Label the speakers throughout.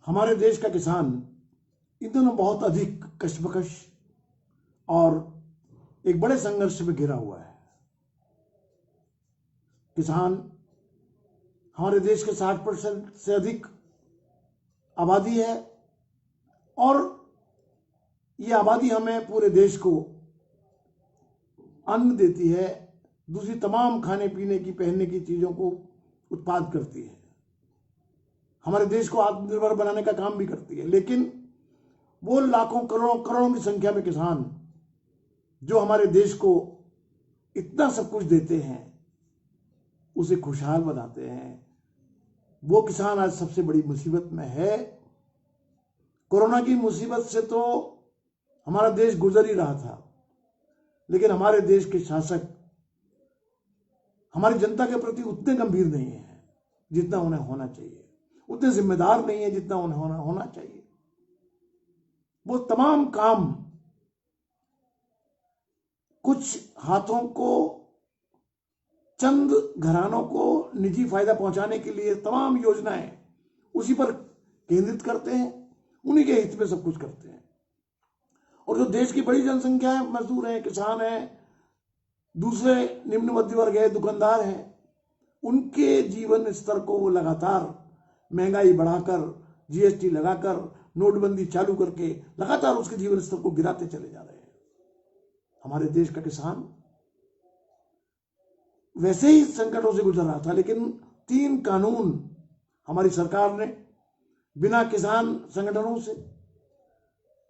Speaker 1: हमारे देश का किसान इन दिनों बहुत अधिक कशमकश और एक बड़े संघर्ष में घिरा हुआ है। किसान हमारे देश के 60% से अधिक आबादी है और ये आबादी हमें पूरे देश को अन्न देती है, दूसरी तमाम खाने पीने की पहनने की चीज़ों को उत्पाद करती है, हमारे देश को आत्मनिर्भर बनाने का काम भी करती है। लेकिन वो लाखों करोड़ों करोड़ों की संख्या में किसान जो हमारे देश को इतना सब कुछ देते हैं, उसे खुशहाल बनाते हैं, वो किसान आज सबसे बड़ी मुसीबत में है। कोरोना की मुसीबत से तो हमारा देश गुजर ही रहा था, लेकिन हमारे देश के शासक हमारी जनता के प्रति उतने गंभीर नहीं है जितना उन्हें होना चाहिए, उतने जिम्मेदार नहीं है जितना उन्हें होना चाहिए। वो तमाम काम कुछ हाथों को, चंद घरानों को निजी फायदा पहुंचाने के लिए तमाम योजनाएं उसी पर केंद्रित करते हैं, उन्हीं के हित में सब कुछ करते हैं। और जो देश की बड़ी जनसंख्या है, मजदूर हैं, किसान हैं, दूसरे निम्न मध्य वर्ग है, दुकानदार हैं, उनके जीवन स्तर को वो लगातार महंगाई बढ़ाकर, जीएसटी लगाकर, नोटबंदी चालू करके लगातार उसके जीवन स्तर को गिराते चले जा रहे हैं। हमारे देश का किसान वैसे ही संकटों से गुजर रहा था, लेकिन 3 कानून हमारी सरकार ने बिना किसान संगठनों से,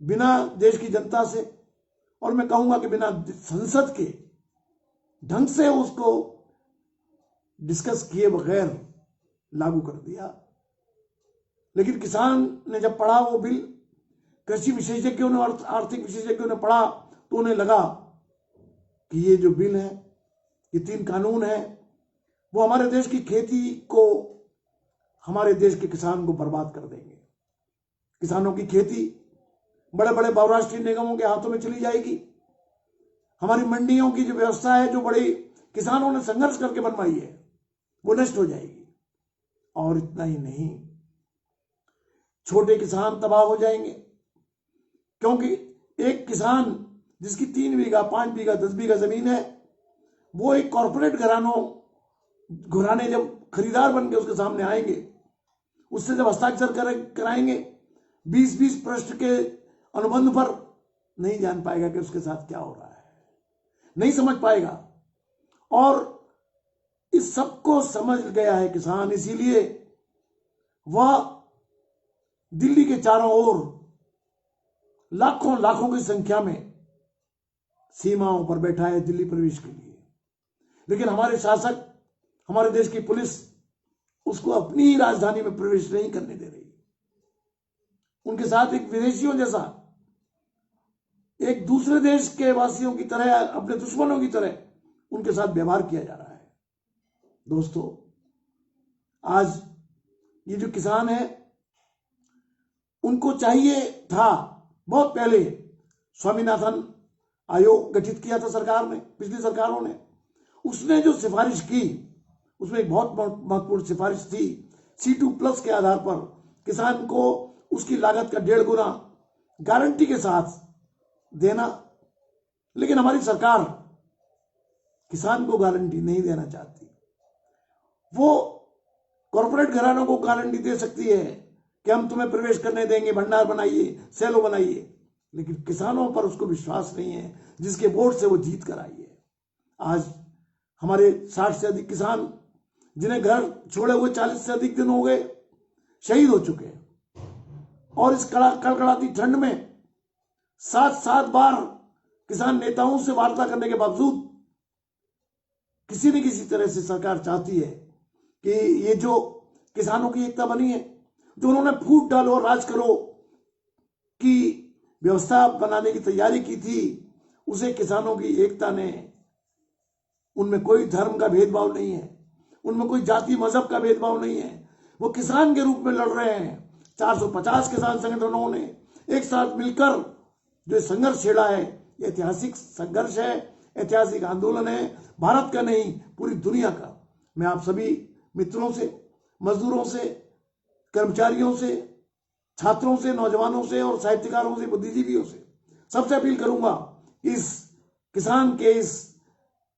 Speaker 1: बिना देश की जनता से, और मैं कहूंगा कि बिना संसद के ढंग से उसको डिस्कस किए बगैर लागू कर दिया। लेकिन किसान ने जब पढ़ा वो बिल, कृषि विशेषज्ञों ने, आर्थिक विशेषज्ञों ने पढ़ा, तो उन्हें लगा कि ये जो बिल है, ये 3 कानून है, वो हमारे देश की खेती को, हमारे देश के किसान को बर्बाद कर देंगे। किसानों की खेती बड़े बड़े बहुराष्ट्रीय निगमों के हाथों में चली जाएगी। हमारी मंडियों की जो व्यवस्था है, जो बड़ी किसानों ने संघर्ष करके बनवाई है, वो नष्ट हो जाएगी। और इतना ही नहीं, छोटे किसान तबाह हो जाएंगे, क्योंकि एक किसान जिसकी 3 बीघा, 5 बीघा, 10 बीघा जमीन है, वो एक कॉर्पोरेट घराने जब खरीदार बन के उसके सामने आएंगे, उससे जब हस्ताक्षर कराएंगे 20-20 पृष्ठ के अनुबंध पर, नहीं जान पाएगा कि उसके साथ क्या हो रहा है, नहीं समझ पाएगा। और इस सबको समझ गया है किसान, इसीलिए वह दिल्ली के चारों ओर लाखों लाखों की संख्या में सीमाओं पर बैठा है दिल्ली प्रवेश के लिए। लेकिन हमारे शासक, हमारे देश की पुलिस उसको अपनी ही राजधानी में प्रवेश नहीं करने दे रही। उनके साथ एक विदेशियों जैसा, एक दूसरे देश के वासियों की तरह, अपने दुश्मनों की तरह उनके साथ व्यवहार किया जा रहा है। दोस्तों, आज ये जो किसान है, उनको चाहिए था, बहुत पहले स्वामीनाथन आयोग गठित किया था सरकार ने, पिछली सरकारों ने। उसने जो सिफारिश की, उसमें एक बहुत महत्वपूर्ण सिफारिश थी, C2+ के आधार पर किसान को उसकी लागत का 1.5 गुना गारंटी के साथ देना। लेकिन हमारी सरकार किसान को गारंटी नहीं देना चाहती। वो कॉर्पोरेट घरानों को गारंटी दे सकती है कि हम तुम्हें प्रवेश करने देंगे, भंडार बनाइए, सेलो बनाइए, लेकिन किसानों पर उसको विश्वास नहीं है, जिसके वोट से वो जीत कर आई है। आज हमारे 60 से अधिक किसान, जिन्हें घर छोड़े हुए 40 से अधिक दिन हो गए, शहीद हो चुके हैं। और इस कड़कड़ाती ठंड में 7-7 बार किसान नेताओं से वार्ता करने के बावजूद किसी न किसी तरह से सरकार चाहती है कि ये जो किसानों की एकता बनी है, जो उन्होंने फूट डालो और राज करो की व्यवस्था बनाने की तैयारी की थी, उसे किसानों की एकता ने, उनमें कोई धर्म का भेदभाव नहीं है, उनमें कोई जाति मजहब का भेदभाव नहीं है, वो किसान के रूप में लड़ रहे हैं। 450 किसान संगठनों ने एक साथ मिलकर जो संघर्ष छेड़ा है, ये ऐतिहासिक संघर्ष है, ऐतिहासिक आंदोलन है, भारत का नहीं, पूरी दुनिया का। मैं आप सभी मित्रों से, मजदूरों से, कर्मचारियों से, छात्रों से, नौजवानों से और साहित्यकारों से, बुद्धिजीवियों से सबसे अपील करूंगा इस किसान के इस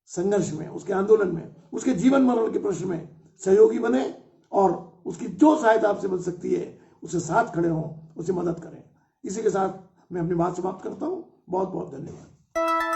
Speaker 1: संघर्ष में, उसके आंदोलन में, उसके जीवन मरण के प्रश्न में सहयोगी बने और उसकी जो सहायता आपसे बन सकती है उसके साथ खड़े हों, उसे मदद करें। इसी के साथ मैं अपनी बात समाप्त करता हूं। बहुत बहुत धन्यवाद।